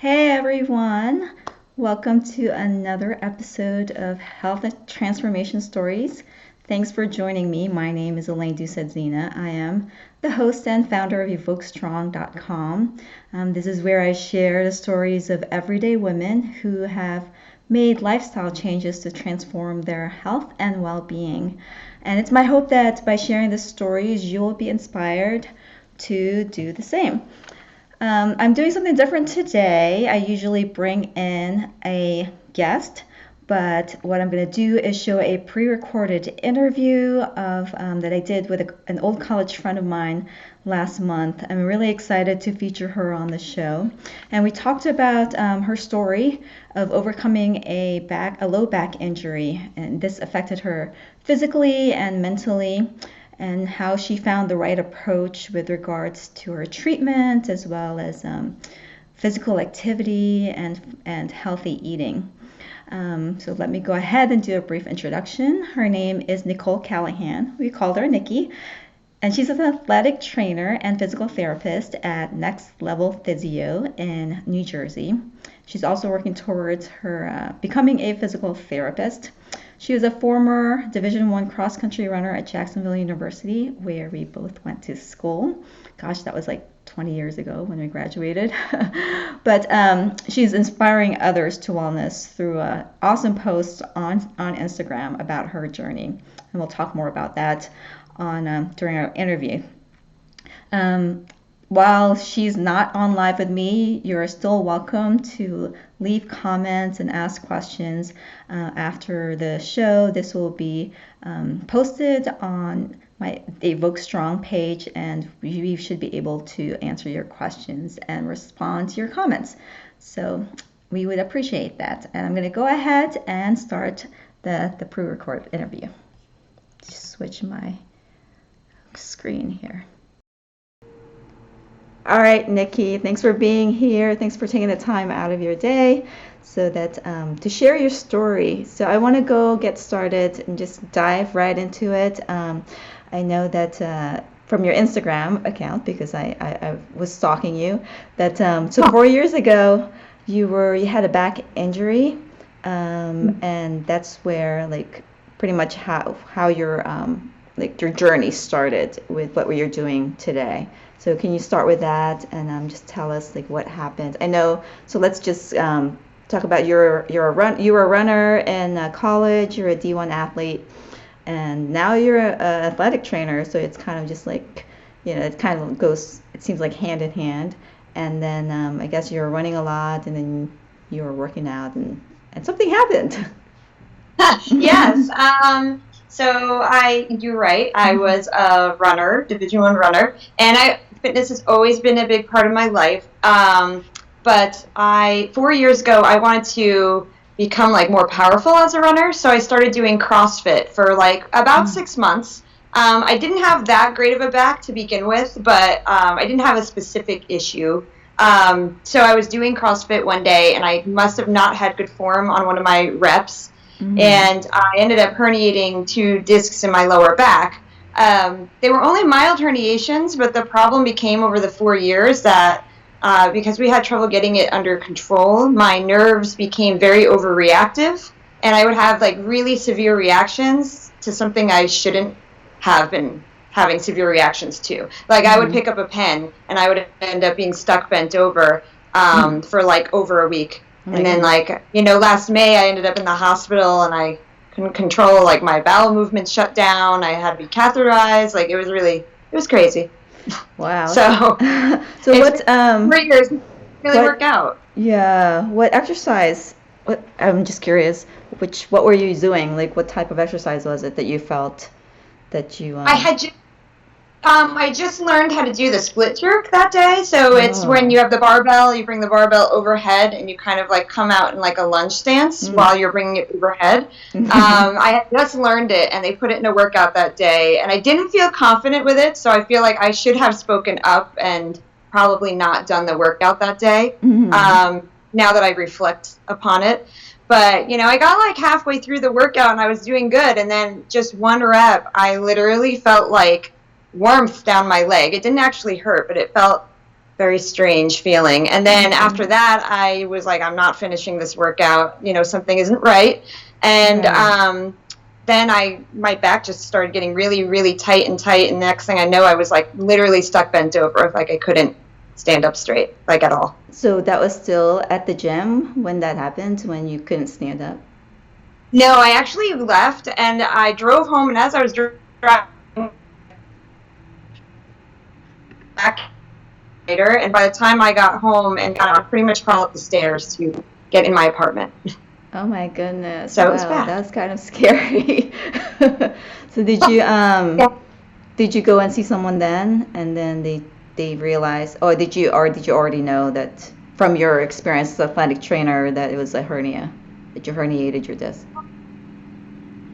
Hey everyone, welcome to another episode of Health Transformation Stories. Thanks for joining me. My name is Elaine Doucette-Zena. I am the host and founder of evokestrong.com. This is where I share the stories of everyday women who have made lifestyle changes to transform their health and well-being. And it's my hope that by sharing the stories, you'll be inspired to do the same. I'm doing something different today. I usually bring in a guest, but what I'm going to do is show a pre-recorded interview that I did with an old college friend of mine last month. I'm really excited to feature her on the show. And we talked about her story of overcoming a low back injury, and this affected her physically and mentally, and how she found the right approach with regards to her treatment, as well as physical activity and healthy eating. So let me go ahead and do a brief introduction. Her name is Nicole Callahan. We called her Nikki, and she's an athletic trainer and physical therapist at Next Level Physio in New Jersey. She's also working towards her becoming a physical therapist. She was a former Division I cross-country runner at Jacksonville University, where we both went to school. Gosh, that was like 20 years ago when we graduated. But she's inspiring others to wellness through awesome posts on Instagram about her journey. And we'll talk more about that during our interview. While she's not on live with me, you're still welcome to leave comments and ask questions after the show. This will be posted on my Evoke Strong page, and we should be able to answer your questions and respond to your comments. So we would appreciate that. And I'm going to go ahead and start the pre-recorded interview. Just switch my screen here. All right, Nikki, thanks for being here. Thanks for taking the time out of your day so that to share your story. So I want to get started and just dive right into it. I know that from your Instagram account, because I was stalking you, that so 4 years ago you had a back injury, and that's where pretty much how your your journey started with what you're doing today. So can you start with that and just tell us what happened? I know. So let's just talk about you were a runner in college. You're a D1 athlete, and now you're an athletic trainer. So it's kind of just it kind of goes. It seems like hand in hand. And then I guess you were running a lot, and then you were working out, and something happened. Yes. So you're right. I was a runner, Division I runner, and fitness has always been a big part of my life. But 4 years ago, I wanted to become more powerful as a runner, so I started doing CrossFit for about 6 months. I didn't have that great of a back to begin with, but I didn't have a specific issue. So I was doing CrossFit one day, and I must have not had good form on one of my reps. Mm-hmm. And I ended up herniating 2 discs in my lower back. They were only mild herniations, but the problem became over the 4 years that because we had trouble getting it under control, my nerves became very overreactive, and I would have really severe reactions to something I shouldn't have been having severe reactions to. I would pick up a pen, and I would end up being stuck bent over for over a week. And then, last May, I ended up in the hospital, and I couldn't control, my bowel movements shut down. I had to be catheterized. It was crazy. Wow. So what, 3 years really worked out. Yeah. What exercise, I'm just curious, what were you doing? What type of exercise was it that you felt that you... I just learned how to do the split jerk that day. So it's when you have the barbell, you bring the barbell overhead, and you kind of come out in a lunge stance while you're bringing it overhead. I had just learned it, and they put it in a workout that day, and I didn't feel confident with it, so I feel like I should have spoken up and probably not done the workout that day, now that I reflect upon it. But, I got halfway through the workout, and I was doing good, and then just one rep, I literally felt warmth down my leg. It didn't actually hurt, but it felt very strange feeling. And then after that, I was like, I'm not finishing this workout. Something isn't right. And then my back just started getting really, really tight. And next thing I know, I was like literally stuck bent over. Like I couldn't stand up straight, like at all. So that was still at the gym when that happened, when you couldn't stand up? No, I actually left and I drove home. And as I was driving back later, and by the time I got home and got out, pretty much crawled up the stairs to get in my apartment. Oh my goodness! So it was bad. That's kind of scary. So did you go and see someone then, and then they realized, or did you already know that from your experience as an athletic trainer that it was a hernia, that you herniated your disc?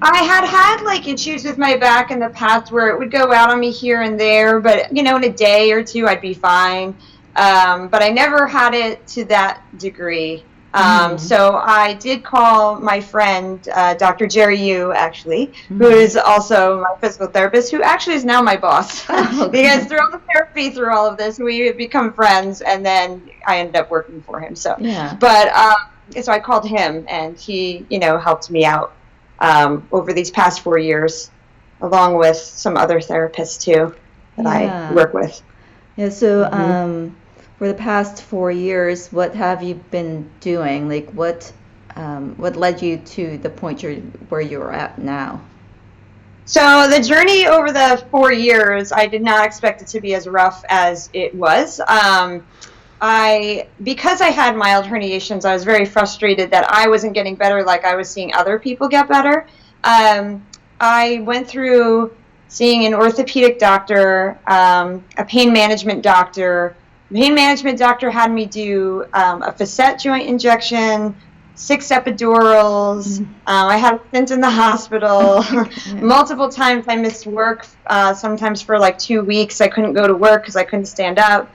I had like issues with my back in the past where it would go out on me here and there, but in a day or two I'd be fine. But I never had it to that degree. So I did call my friend, Dr. Jerry Yu, actually, who is also my physical therapist, who actually is now my boss. Because through all the therapy, through all of this, we had become friends, and then I ended up working for him. So, but so I called him, and he, helped me out over these past 4 years, along with some other therapists too that I work with. Yeah. So. For the past 4 years, what have you been doing? Like, what led you to the point where you're at now? So the journey over the 4 years, I did not expect it to be as rough as it was. Because I had mild herniations, I was very frustrated that I wasn't getting better like I was seeing other people get better. I went through seeing an orthopedic doctor, a pain management doctor. The pain management doctor had me do a facet joint injection, 6 epidurals. I had a stint in the hospital. Multiple times I missed work, sometimes for like 2 weeks. I couldn't go to work because I couldn't stand up.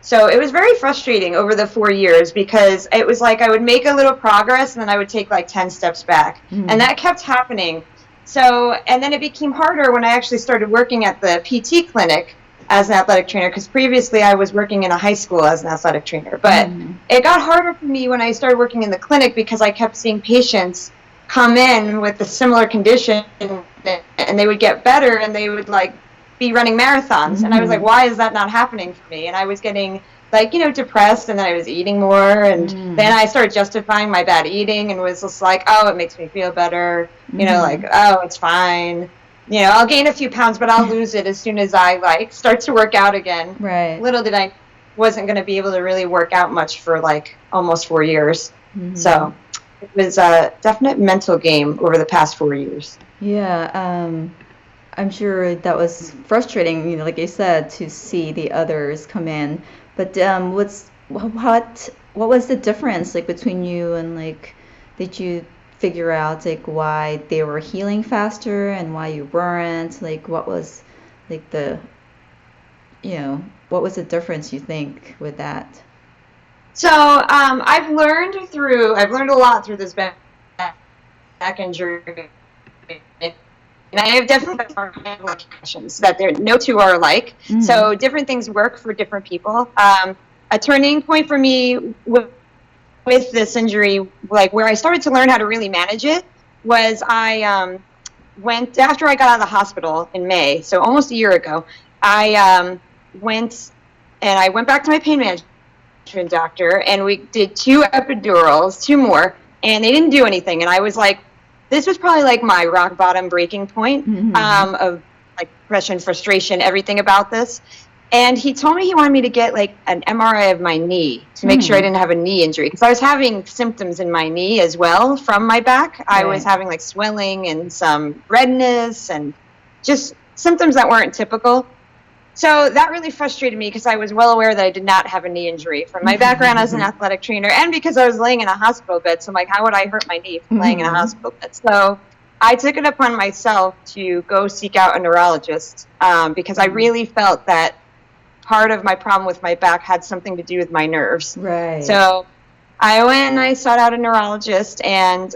So it was very frustrating over the 4 years because it was like I would make a little progress and then I would take like 10 steps back. And that kept happening. So, and then it became harder when I actually started working at the PT clinic as an athletic trainer, because previously I was working in a high school as an athletic trainer. But it got harder for me when I started working in the clinic because I kept seeing patients come in with a similar condition and they would get better and they would like be running marathons. And I was like, why is that not happening for me? And I was getting like, depressed, and then I was eating more. And then I started justifying my bad eating and was just like, oh, it makes me feel better. Like, oh, it's fine. I'll gain a few pounds, but I'll lose it as soon as I start to work out again. Right. Little did I wasn't going to be able to really work out much for like almost 4 years. So it was a definite mental game over the past 4 years. Yeah. I'm sure that was frustrating, like I said, to see the others come in. But what was the difference like between you and like, did you figure out like why they were healing faster and why you weren't? Like, what was like what was the difference you think with that? So I've learned a lot through this back injury, and I have definitely questions that no two are alike. So different things work for different people. A turning point for me with this injury, like where I started to learn how to really manage it, was I went, after I got out of the hospital in May, so almost a year ago, I went back to my pain management doctor, and we did 2 epidurals, 2 more, and they didn't do anything. And I was like, this was probably like my rock bottom breaking point of like depression, frustration, everything about this. And he told me he wanted me to get like an MRI of my knee to make sure I didn't have a knee injury, because I was having symptoms in my knee as well from my back. Right. I was having like swelling and some redness and just symptoms that weren't typical. So that really frustrated me because I was well aware that I did not have a knee injury from my background as an athletic trainer, and because I was laying in a hospital bed. So I'm like, how would I hurt my knee from laying in a hospital bed? So I took it upon myself to go seek out a neurologist because I really felt that part of my problem with my back had something to do with my nerves. Right. So I went and I sought out a neurologist, and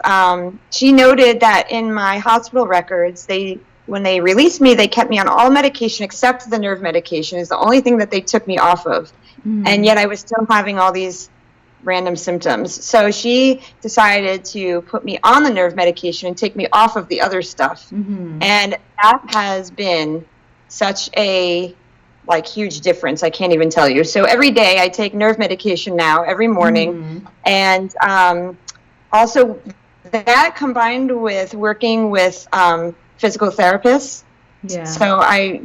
she noted that in my hospital records, they when they released me, they kept me on all medication except the nerve medication is the only thing that they took me off of. And yet I was still having all these random symptoms. So she decided to put me on the nerve medication and take me off of the other stuff. And that has been such a huge difference. I can't even tell you. So every day I take nerve medication now, every morning. And also that combined with working with physical therapists. So I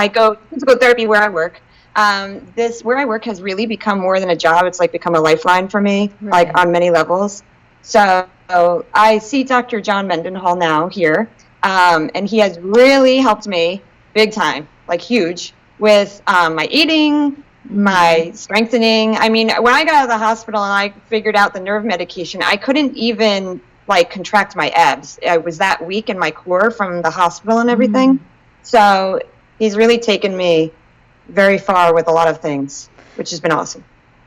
go to physical therapy where I work. Where I work has really become more than a job. It's become a lifeline for me, on many levels. So I see Dr. John Mendenhall now here, and he has really helped me big time, huge, with my eating, my strengthening. I mean, when I got out of the hospital and I figured out the nerve medication, I couldn't even contract my abs. I was that weak in my core from the hospital and everything. So he's really taken me very far with a lot of things, which has been awesome.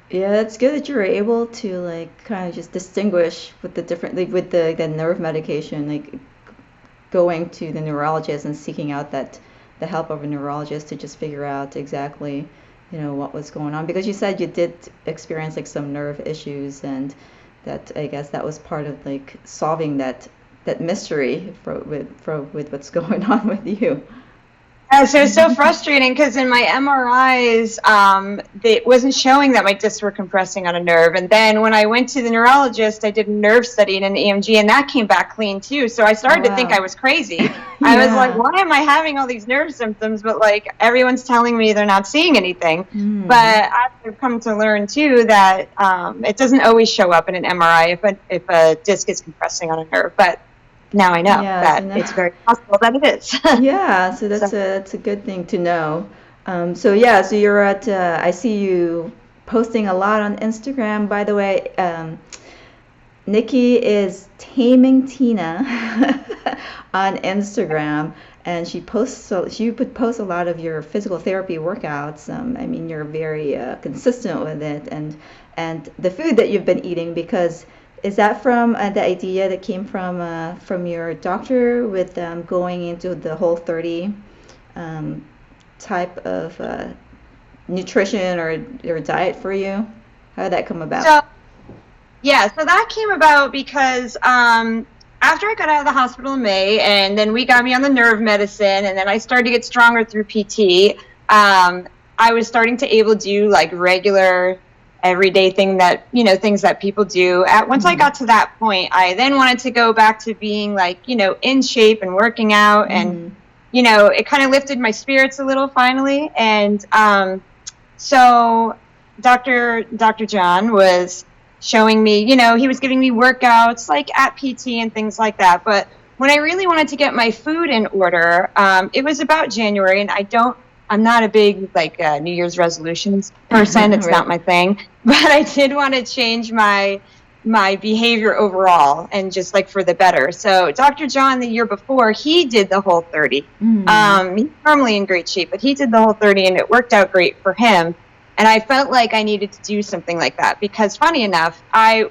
Yeah, that's good that you were able to kind of just distinguish with the different with the nerve medication, going to the neurologist and seeking out the help of a neurologist to just figure out exactly what was going on, because you said you did experience some nerve issues, and that I guess that was part of solving that mystery with what's going on with you. So it was so frustrating because in my MRIs, it wasn't showing that my discs were compressing on a nerve. And then when I went to the neurologist, I did a nerve study and an EMG, and that came back clean too. So I started to think I was crazy. I was like, why am I having all these nerve symptoms? But everyone's telling me they're not seeing anything. But I've come to learn too that it doesn't always show up in an MRI if a disc is compressing on a nerve. But now I know that it's very possible that it is. So that's a good thing to know. So you're at, I see you posting a lot on Instagram. By the way, Nikki is Taming Tina on Instagram, and she would post a lot of your physical therapy workouts. I mean, you're very consistent with it, and the food that you've been eating, because is that from the idea that came from your doctor with going into the Whole30 type of nutrition or diet for you? How did that come about? So that came about because after I got out of the hospital in May, and then we got me on the nerve medicine, and then I started to get stronger through PT, I was starting to able to do regular everyday things that people do. Once I got to that point, I then wanted to go back to being in shape and working out, and it kind of lifted my spirits a little finally. And so Dr. John was showing me, he was giving me workouts at PT and things like that. But when I really wanted to get my food in order, it was about January, and I'm not a big New Year's resolutions person. It's not my thing, but I did want to change my behavior overall, and just for the better. So Dr. John, the year before, he did the Whole30. He's normally in great shape, but he did the Whole30, and it worked out great for him. And I felt like I needed to do something like that, because funny enough, I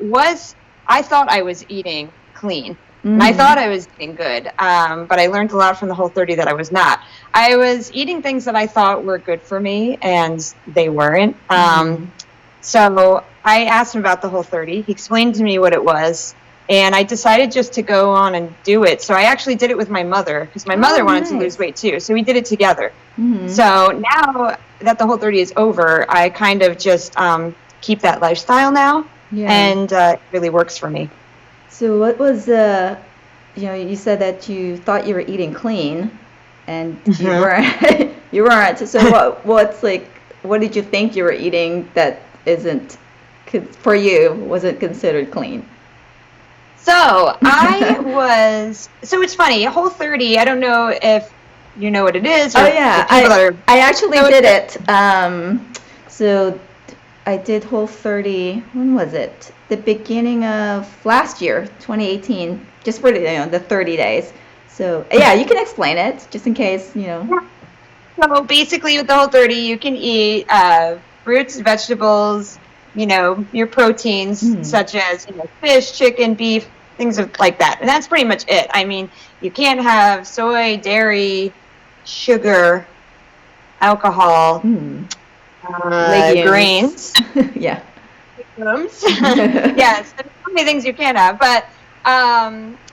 thought I was eating clean. And I thought I was eating good, but I learned a lot from the Whole30 that I was not. I was eating things that I thought were good for me, and they weren't. So I asked him about the Whole30. He explained to me what it was, and I decided just to go on and do it. So I actually did it with my mother, because my mother wanted to lose weight too. So we did it together. So now that the Whole30 is over, I kind of just keep that lifestyle now, and it really works for me. So what was you said that you thought you were eating clean, and you weren't. You weren't. So what did you think you were eating that isn't, for you, wasn't considered clean? So so it's funny, Whole30, I don't know if you know what it is. I actually did it. So I did Whole30, when was it? The beginning of last year, 2018, just for the 30 days. So you can explain it, just in case, So basically with the Whole30, you can eat fruits, vegetables, your proteins, such as fish, chicken, beef, things like that. And that's pretty much it. I mean, you can't have soy, dairy, sugar, alcohol, grains. Yeah. Yes, there's so many things you can't have. But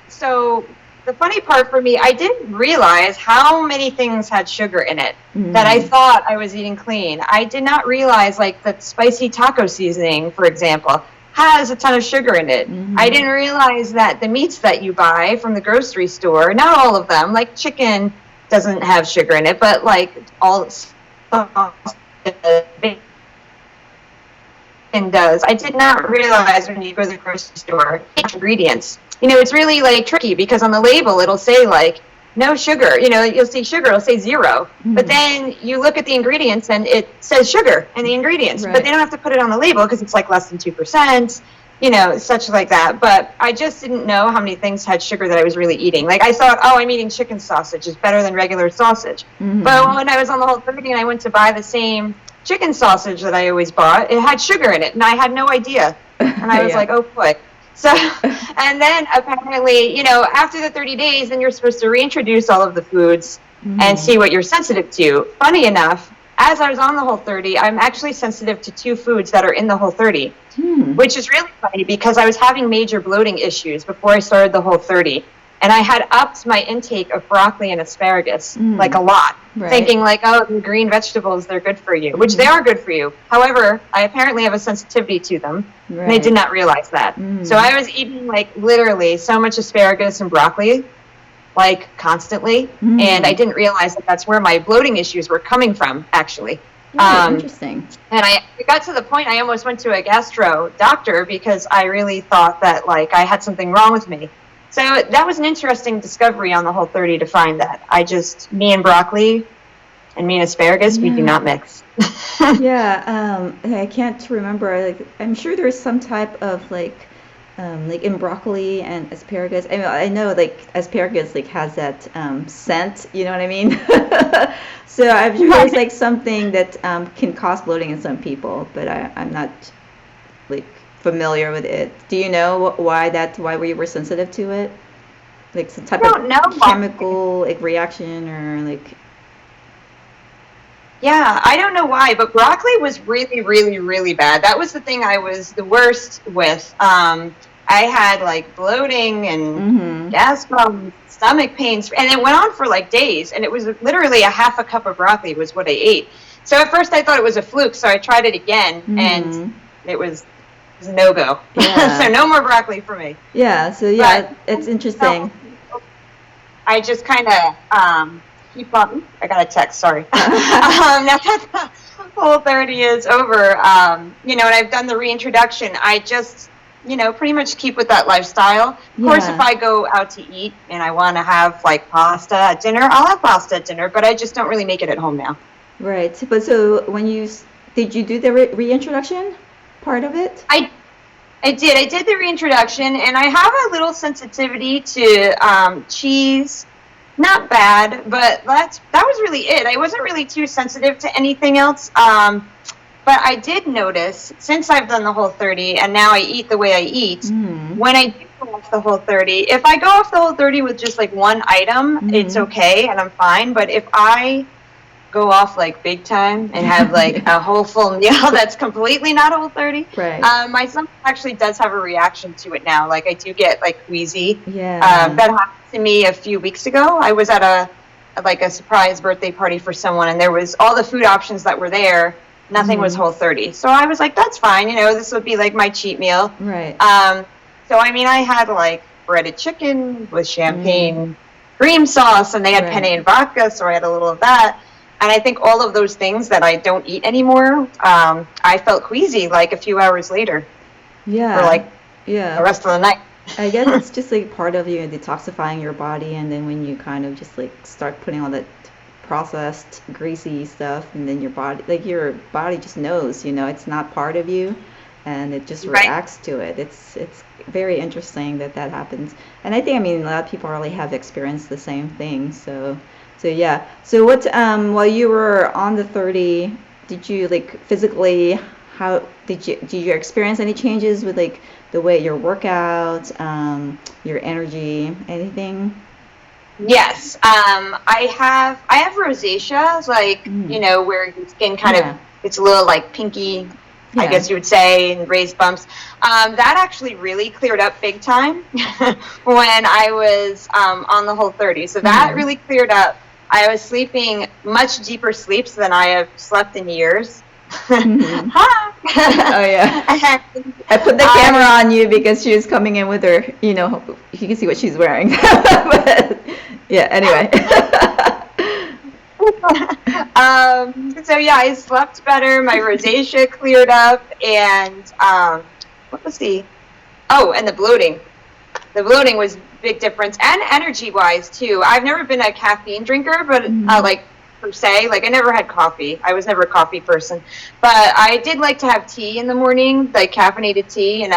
so the funny part for me, I didn't realize how many things had sugar in it that I thought I was eating clean. I did not realize, like, that spicy taco seasoning, for example, has a ton of sugar in it. I didn't realize that the meats that you buy from the grocery store, not all of them, like chicken doesn't have sugar in it, but like all and does. I did not realize when you go to the grocery store, ingredients. You know, it's really like tricky because on the label it'll say like no sugar. You know, you'll see sugar, it'll say 0. But then you look at the ingredients and it says sugar in the ingredients. Right. But they don't have to put it on the label because it's like less than 2%, you know, such like that. But I just didn't know how many things had sugar that I was really eating. Like I thought, oh, I'm eating chicken sausage. It's better than regular sausage. But when I was on the Whole30 and I went to buy the same chicken sausage that I always bought, it had sugar in it, and I had no idea. And I was like, oh boy. So, and then apparently, you know, after the 30 days, then you're supposed to reintroduce all of the foods and see what you're sensitive to. Funny enough, as I was on the Whole30, I'm actually sensitive to 2 foods that are in the Whole30, which is really funny because I was having major bloating issues before I started the Whole30. And I had upped my intake of broccoli and asparagus, like a lot, thinking like, oh, the green vegetables, they're good for you, which they are good for you. However, I apparently have a sensitivity to them, and I did not realize that. So I was eating like literally so much asparagus and broccoli, like constantly, and I didn't realize that that's where my bloating issues were coming from, actually. Interesting. And I got to the point I almost went to a gastro doctor because I really thought that like I had something wrong with me. So that was an interesting discovery on the Whole30 to find that. Me and broccoli and me and asparagus, we do not mix. I can't remember. Like, I'm sure there's some type of like in broccoli and asparagus. I mean, I know like asparagus like has that scent. You know what I mean? So I'm sure there's like something that can cause bloating in some people, but I'm not like familiar with it. Do you know why we were sensitive to it? Like some type of chemical like reaction or like. Yeah, I don't know why, but broccoli was really, really, really bad. That was the thing I was the worst with. I had like bloating and gas problems, stomach pains, and it went on for like days. And it was literally a half a cup of broccoli was what I ate. So at first I thought it was a fluke, so I tried it again, and it was a no-go. Yeah. So no more broccoli for me. Yeah, so yeah, it's interesting. I just kind of keep on. I got a text, sorry. Now that the Whole30 is over, you know, and I've done the reintroduction, I just, you know, pretty much keep with that lifestyle. Of course, if I go out to eat and I want to have like pasta at dinner, I'll have pasta at dinner, but I just don't really make it at home now. Right. But so did you do the reintroduction part of it? I did. I did the reintroduction, and I have a little sensitivity to cheese. Not bad, but that was really it. I wasn't really too sensitive to anything else. But I did notice, since I've done the Whole30, and now I eat the way I eat, when I do go off the Whole30, if I go off the Whole30 with just like one item, it's okay, and I'm fine. But if I go off like big time and have like a whole full meal that's completely not Whole30. Right. My son actually does have a reaction to it now. Like I do get like queasy. Yeah. That happened to me a few weeks ago. I was at a surprise birthday party for someone, and there was all the food options that were there. Nothing was Whole30. So I was like, that's fine. You know, this would be like my cheat meal. Right. So I mean, I had like breaded chicken with champagne cream sauce, and they had penne and vodka, so I had a little of that. And I think all of those things that I don't eat anymore, I felt queasy like a few hours later. Yeah. For like the rest of the night. I guess it's just like part of you detoxifying your body, and then when you kind of just like start putting all that processed greasy stuff, and then your body just knows, you know, it's not part of you, and it just reacts to it. It's very interesting that happens. And I think, I mean, a lot of people really have experienced the same thing. So yeah. So what, while you were on the 30, did you like physically, how did you experience any changes with like the way your workout, your energy, anything? Yes, I have rosacea, like where your skin kind of it's a little like pinky, I guess you would say, and raised bumps. That actually really cleared up big time when I was on the Whole30. So that really cleared up. I was sleeping much deeper sleeps than I have slept in years. Hi. Oh yeah. I put the camera on you because she was coming in with her, you can see what she's wearing. But yeah, anyway. So yeah, I slept better, my rosacea cleared up, and what was and the bloating. The bloating was a big difference, and energy-wise too. I've never been a caffeine drinker, but like per se, like I never had coffee. I was never a coffee person, but I did like to have tea in the morning, like caffeinated tea, and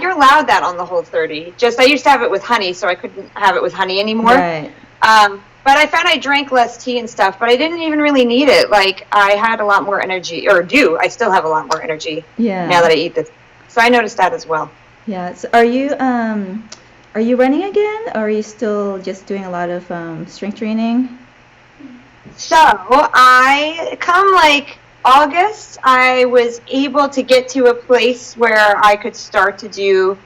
you're allowed that on the Whole30. Just I used to have it with honey, so I couldn't have it with honey anymore. Right. But I found I drank less tea and stuff, but I didn't even really need it. Like I had a lot more energy, I still have a lot more energy now that I eat this. So I noticed that as well. Yeah. So are you running again, or are you still just doing a lot of strength training? So I come like August, I was able to get to a place where I could start to do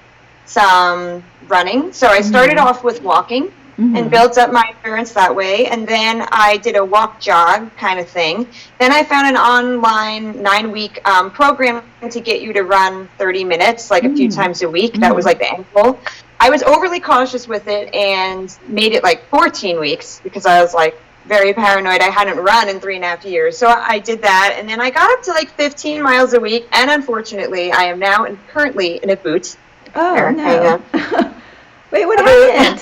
some running. So I started off with walking and built up my endurance that way. And then I did a walk jog kind of thing. Then I found an online 9-week program to get you to run 30 minutes, like a few times a week. That was like the end goal. I was overly cautious with it and made it like 14 weeks because I was like very paranoid. I hadn't run in 3.5 years. So I did that. And then I got up to like 15 miles a week. And unfortunately, I am now currently in a boot. Oh, no. Wait, what happened?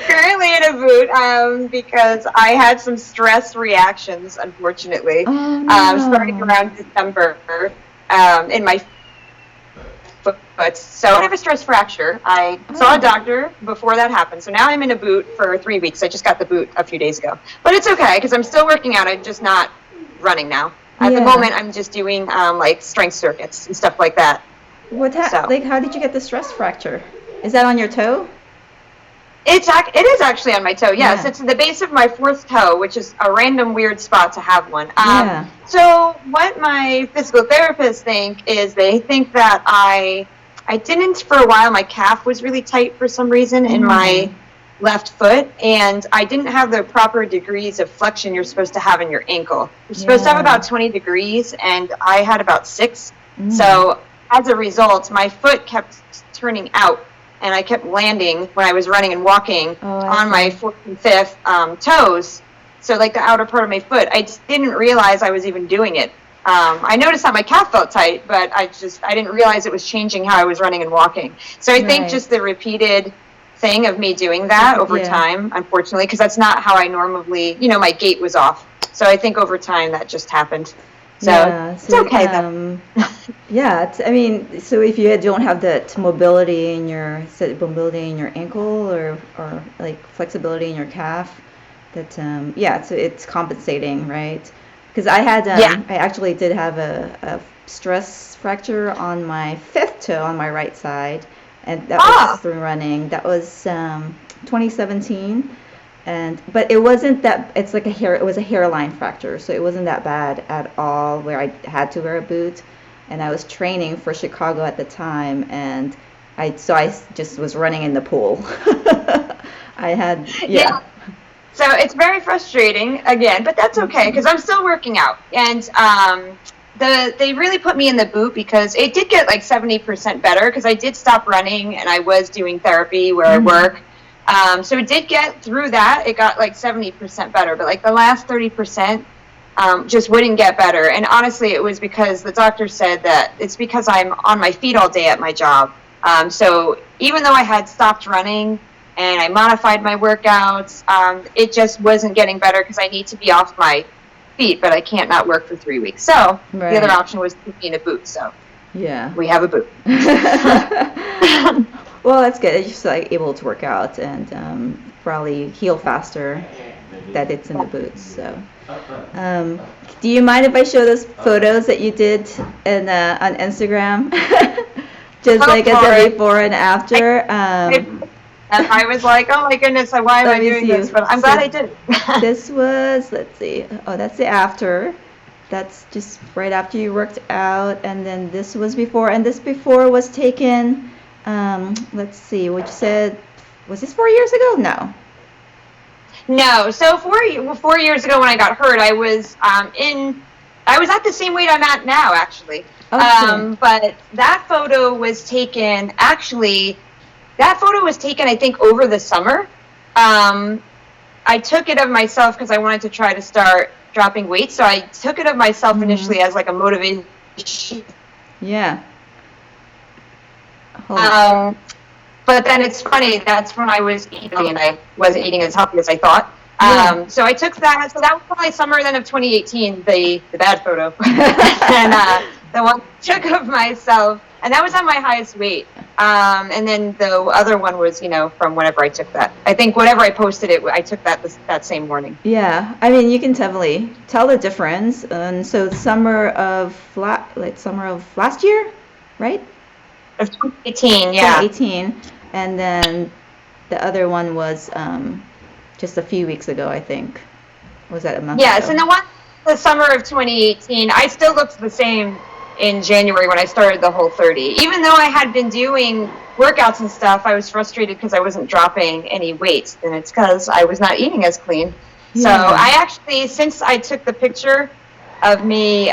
Currently in a boot because I had some stress reactions, unfortunately, starting around December in my foot. So I have a stress fracture. I saw a doctor before that happened. So now I'm in a boot for 3 weeks. I just got the boot a few days ago. But it's okay because I'm still working out. I'm just not running now. At the moment, I'm just doing like strength circuits and stuff like that. Like, how did you get the stress fracture? Is that on your toe? It is actually on my toe, yes. Yeah. It's the base of my fourth toe, which is a random weird spot to have one. So what my physical therapists think is they think that I didn't, for a while, my calf was really tight for some reason in my left foot, and I didn't have the proper degrees of flexion you're supposed to have in your ankle. You're supposed to have about 20 degrees, and I had about 6. So as a result, my foot kept turning out, and I kept landing when I was running and walking on my 4th and 5th toes. So like the outer part of my foot, I just didn't realize I was even doing it. I noticed that my calf felt tight, but I didn't realize it was changing how I was running and walking. So I think just the repeated thing of me doing that over time, unfortunately, because that's not how I normally, my gait was off. So I think over time that just happened. So it's okay though. So if you don't have that mobility in your ankle or like flexibility in your calf, that so it's compensating, right? Because I had I actually did have a stress fracture on my 5th toe on my right side, and that was through running. That was 2017. But it wasn't that, it was a hairline fracture, so it wasn't that bad at all where I had to wear a boot. And I was training for Chicago at the time, and I just was running in the pool. So it's very frustrating again, but that's okay because I'm still working out. And they really put me in the boot because it did get like 70% better because I did stop running and I was doing therapy where I work. So it did get through that. It got like 70% better, but like the last 30% just wouldn't get better. And honestly, it was because the doctor said that it's because I'm on my feet all day at my job. So even though I had stopped running and I modified my workouts, it just wasn't getting better because I need to be off my feet, but I can't not work for 3 weeks. So the other option was to be in a boot. So we have a boot. Well, that's good. You're just like able to work out and probably heal faster that it's in the boots. So Do you mind if I show those photos that you did on Instagram? Just like as a before and after. And I was like, oh my goodness, why am I doing this? But I'm glad I did. This was, let's see, oh, that's the after. That's just right after you worked out. And then this was before. And this before was taken, let's see, which said, was this 4 years ago? No. No. So 4 years ago when I got hurt, I was at the same weight I'm at now, actually. Okay. But that photo was taken, I think, over the summer. I took it of myself because I wanted to try to start dropping weight. So I took it of myself initially as like a motivation. Yeah. But then it's funny, that's when I was eating, and I wasn't eating as healthy as I thought. So I took that. So that was probably summer then of 2018, the bad photo. And the one I took of myself. And that was at my highest weight. And then the other one was, from whenever I took that. I think whenever I posted it, I took that same morning. Yeah, I mean, you can definitely tell the difference. And so summer of last year, right? Of 2018, yeah. 2018. And then the other one was just a few weeks ago, I think. Was that a month ago? Yes, and the summer of 2018, I still looked the same in January when I started the Whole30. Even though I had been doing workouts and stuff, I was frustrated because I wasn't dropping any weight, and it's because I was not eating as clean. Yeah. So I actually, since I took the picture of me,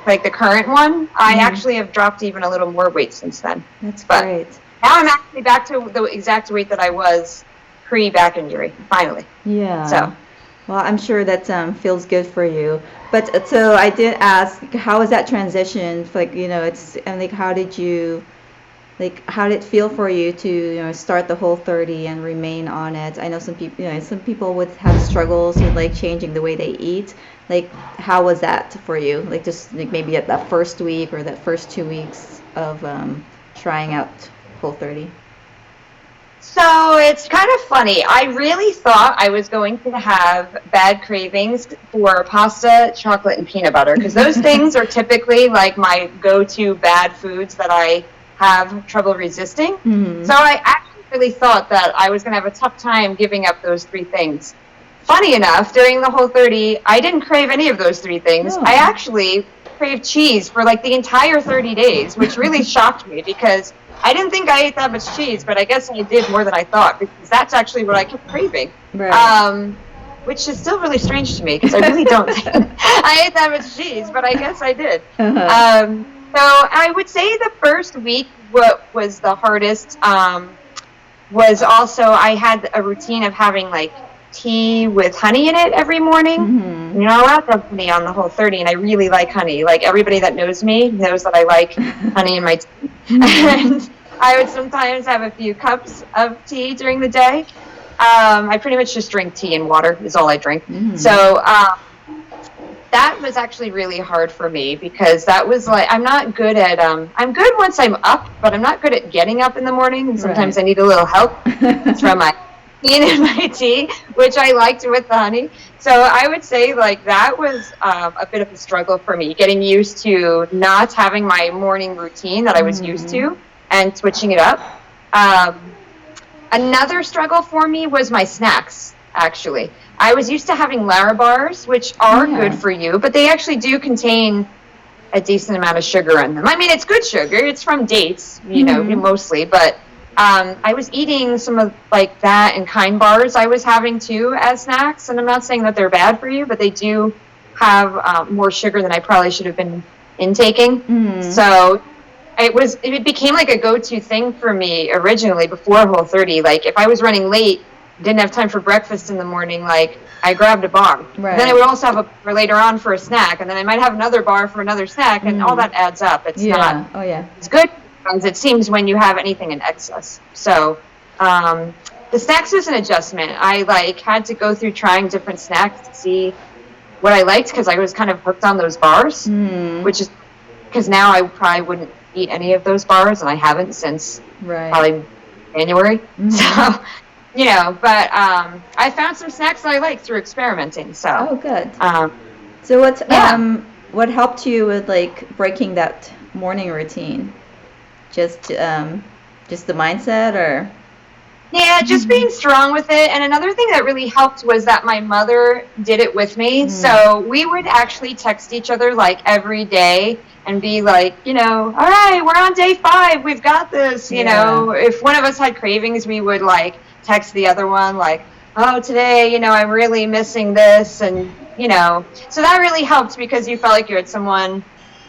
like the current one, I actually have dropped even a little more weight since then. That's great. Now I'm actually back to the exact weight that I was pre-back injury, finally. Yeah. So. Well, I'm sure that feels good for you. But so I did ask, how was that transition? Like, and like, how did it feel for you to, start the Whole30 and remain on it? I know some people would have struggles with like changing the way they eat. Like, how was that for you? Like, just like maybe at that first week or that first 2 weeks of trying out Whole30. So it's kind of funny. I really thought I was going to have bad cravings for pasta, chocolate, and peanut butter, because those things are typically like my go-to bad foods that I have trouble resisting. Mm-hmm. So I actually really thought that I was going to have a tough time giving up those three things. Funny enough, during the Whole30, I didn't crave any of those three things. Oh. I actually craved cheese for like the entire 30 days, which really shocked me because I didn't think I ate that much cheese, but I guess I did more than I thought, because that's actually what I kept craving. Right. Which is still really strange to me, because I really don't think I ate that much cheese, but I guess I did. Uh-huh. So I would say the first week, what was the hardest was also I had a routine of having like tea with honey in it every morning. Mm-hmm. You're not allowed to have honey on the Whole30, and I really like honey. Like, everybody that knows me knows that I like honey in my tea. And I would sometimes have a few cups of tea during the day. I pretty much just drink tea and water is all I drink. Mm-hmm. So that was actually really hard for me, because that was like, I'm not good at, I'm good once I'm up, but I'm not good at getting up in the morning, and sometimes I need a little help from my in my tea, which I liked with the honey. So I would say like that was a bit of a struggle for me, getting used to not having my morning routine that I was used to and switching it up. Another struggle for me was my snacks, actually. I was used to having Larabars, which are good for you, but they actually do contain a decent amount of sugar in them. I mean, it's good sugar. It's from dates, mostly, but I was eating some of like that and Kind bars I was having too as snacks, and I'm not saying that they're bad for you, but they do have more sugar than I probably should have been intaking. Mm-hmm. So it became like a go-to thing for me originally before Whole30. Like, if I was running late, didn't have time for breakfast in the morning, like, I grabbed a bar. Right. Then I would also have a bar later on for a snack, and then I might have another bar for another snack, and all that adds up. It's not. Oh yeah. It's good. It seems when you have anything in excess. So the snacks was an adjustment. I had to go through trying different snacks to see what I liked, because I was kind of hooked on those bars, which is because now I probably wouldn't eat any of those bars, and I haven't since probably January. So but I found some snacks that I like through experimenting. So, Oh, good. um, So yeah. what helped you with like breaking that morning routine? Just the mindset or? Yeah, just being strong with it. And another thing that really helped was that my mother did it with me. So we would actually text each other like every day and be like, all right, we're on day 5. We've got this. Yeah. If one of us had cravings, we would like text the other one like, oh, today, I'm really missing this. And, so that really helped because you felt like you had someone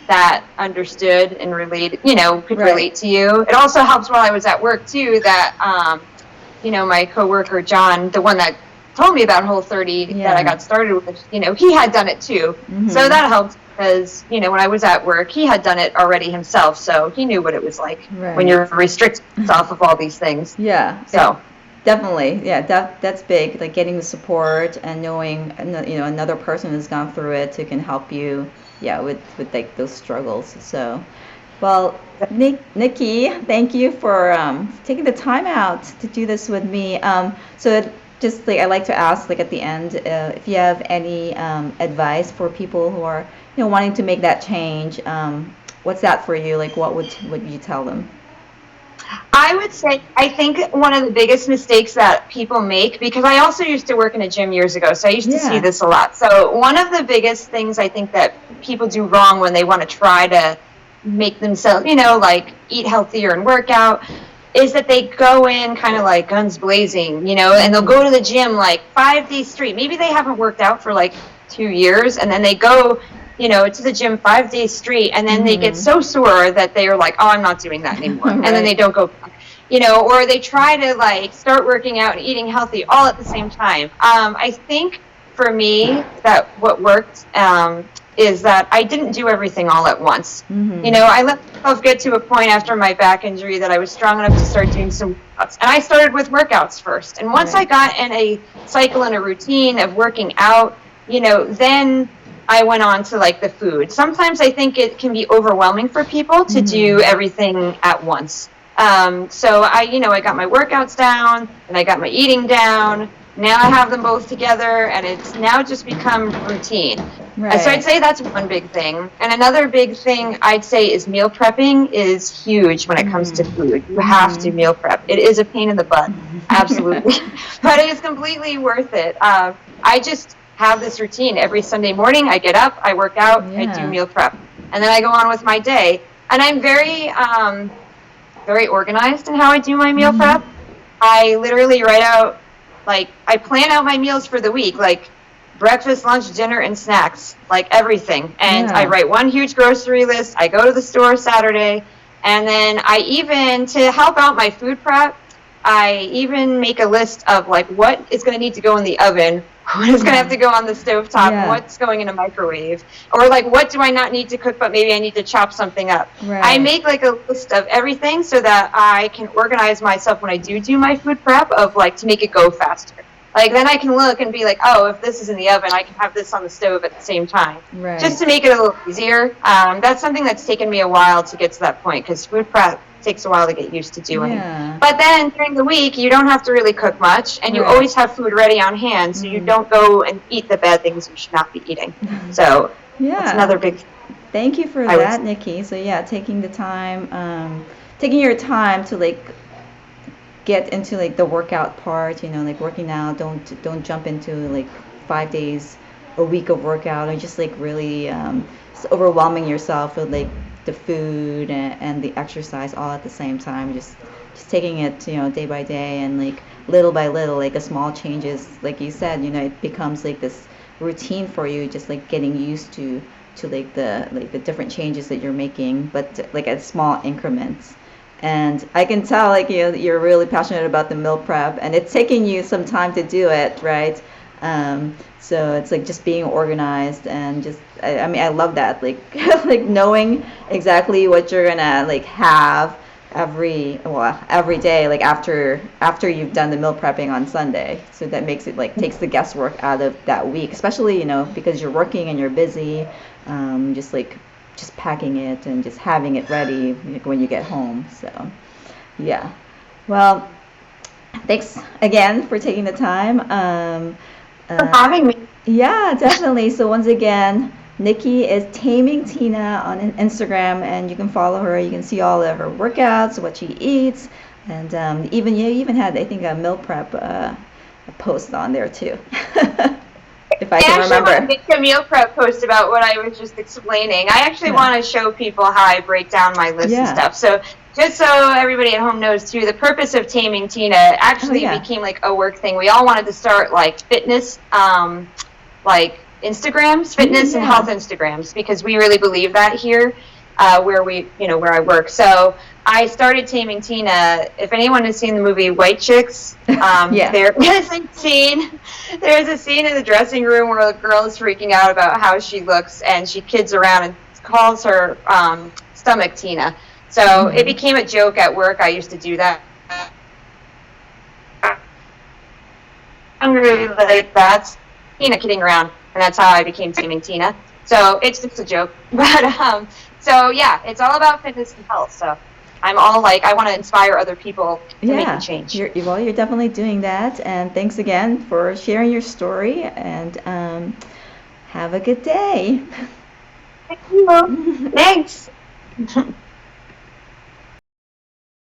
that understood and related, could Right. relate to you. It also helps while I was at work too that, my coworker John, the one that told me about Whole30 that I got started with, he had done it too. Mm-hmm. So that helped because, when I was at work, he had done it already himself. So he knew what it was like when you're restricting yourself of all these things. Yeah. So definitely. Yeah, that's big. Like getting the support and knowing, another person has gone through it who can help you, yeah, with like those struggles. So, well, Nikki, thank you for taking the time out to do this with me. So just like I like to ask, like at the end, if you have any advice for people who are, wanting to make that change. What's that for you? Like, what would you tell them? I would say, I think one of the biggest mistakes that people make, because I also used to work in a gym years ago, so I used to see this a lot. So one of the biggest things I think that people do wrong when they want to try to make themselves, like eat healthier and work out, is that they go in kind of like guns blazing, and they'll go to the gym like 5 days straight. Maybe they haven't worked out for like 2 years, and then they go to the gym 5 days straight, and then they get so sore that they are like, oh, I'm not doing that anymore. And then they don't go back. Or they try to like start working out and eating healthy all at the same time. I think for me that what worked is that I didn't do everything all at once. I let myself get to a point after my back injury that I was strong enough to start doing some workouts. And I started with workouts first. And once I got in a cycle and a routine of working out, then I went on to like the food. Sometimes I think it can be overwhelming for people to do everything at once. So I got my workouts down and I got my eating down. Now I have them both together and it's now just become routine. Right. So I'd say that's one big thing. And another big thing I'd say is meal prepping is huge when it comes to food. You have to meal prep. It is a pain in the butt, absolutely. But it is completely worth it. I just have this routine. Every Sunday morning I get up, I work out, I do meal prep. And then I go on with my day. And I'm very organized in how I do my meal prep. I literally write out, like, I plan out my meals for the week, like breakfast, lunch, dinner, and snacks, like everything. And I write one huge grocery list. I go to the store Saturday. And then I even, to help out my food prep, I even make a list of, like, what is going to need to go in the oven, what is going to have to go on the stovetop, what's going in a microwave, or, like, what do I not need to cook, but maybe I need to chop something up. Right. I make, like, a list of everything so that I can organize myself when I do my food prep of, like, to make it go faster. Like, then I can look and be like, oh, if this is in the oven, I can have this on the stove at the same time. Right. Just to make it a little easier. That's something that's taken me a while to get to that point, because food prep takes a while to get used to doing. Yeah. But then during the week, you don't have to really cook much, and you always have food ready on hand, so you don't go and eat the bad things you should not be eating. So that's another big thing. Thank you for that, Nikki. So taking the time, taking your time to like get into like the workout part, like working out. Don't jump into like 5 days a week of workout, or just like really just overwhelming yourself with like the food and the exercise all at the same time. Just taking it day by day and like little by little, like a small changes, like you said, it becomes like this routine for you, just like getting used to like the different changes that you're making, but like at small increments. And I can tell like you're really passionate about the meal prep, and it's taking you some time to do it, right? So it's like just being organized, and just I mean I love that, like like knowing exactly what you're gonna like have every day, like after you've done the meal prepping on Sunday. So that makes it like takes the guesswork out of that week, especially because you're working and you're busy, just packing it and just having it ready when you get home. So yeah, well, Thanks again for taking the time. For having me. Yeah, definitely. So once again, Nikki is Taming Tina on Instagram, and you can follow her. You can see all of her workouts, what she eats, and even you even had, I think, a meal prep post on there too, if I I can actually want to remember. make a meal prep post about what I was just explaining. I actually Yeah. want to show people how I break down my list and Yeah. stuff. So just so everybody at home knows too, the purpose of Taming Tina Oh actually yeah. became like a work thing. We all wanted to start like fitness, like Instagrams, fitness and health Yeah. Instagrams, because we really believe that here, where I work. So I started Taming Tina. If anyone has seen the movie White Chicks, Yeah. there's a scene in the dressing room where a girl is freaking out about how she looks, and she kids around and calls her stomach Tina. So it became a joke at work. I used to do that. Hungry, like that's Tina kidding around, and that's how I became Taming Tina. So it's just a joke, but so yeah, it's all about fitness and health. So I'm all like, I want to inspire other people to make a change. You're definitely doing that, and thanks again for sharing your story. And have a good day. Thank you. Thanks.